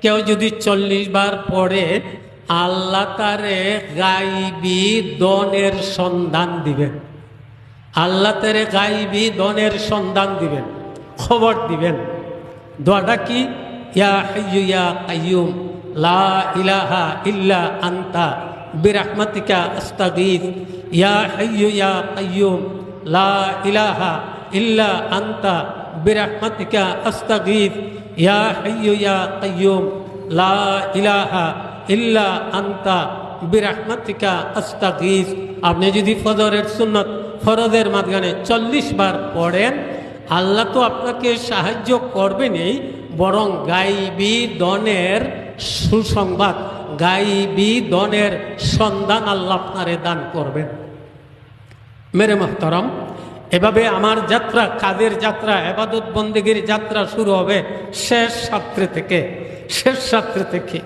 কেউ যদি 40 বার পড়ে আল্লাহ তারে গাইবি দনের সন্ধান দিবেন। আল্লাহ তারে গাইবি দনের সন্ধান দিবেন, খবর দিবেন। দোয়াটা কি? ইয়া হাইয়্যু ইয়া কাইয়্যুম লা ইলাহা ইল্লা আনতা বিরহমাতিকা আস্তাগীথ। ইয়া হাইয়্যু ইয়া কাইয়্যুম লা ইলাহা ইল্লা আনতা বিরহমাতিকা আস্তাগীথ। ইয়া হাইয়্যু ইয়া কাইয়্যুম লা ইলাহা ইল্লা আনতা বিরহমাতিকা আস্তাগীথ। আপনি যদি ফজরের সুন্নত ফরজের মাঝখানে 40 বার পড়েন, আল্লাহ তো আপনাকে সাহায্য করবেনই, বরং গাইবি দনের সুসংবাদ, গাইবি দনের সন্ধান আল্লাহ আপনারে দান করবেন। মেরে মোহতারাম, এভাবে আমার যাত্রা, কাজের যাত্রা, ইবাদত বন্দেগীর যাত্রা শুরু হবে শেষ রাত্রে থেকে।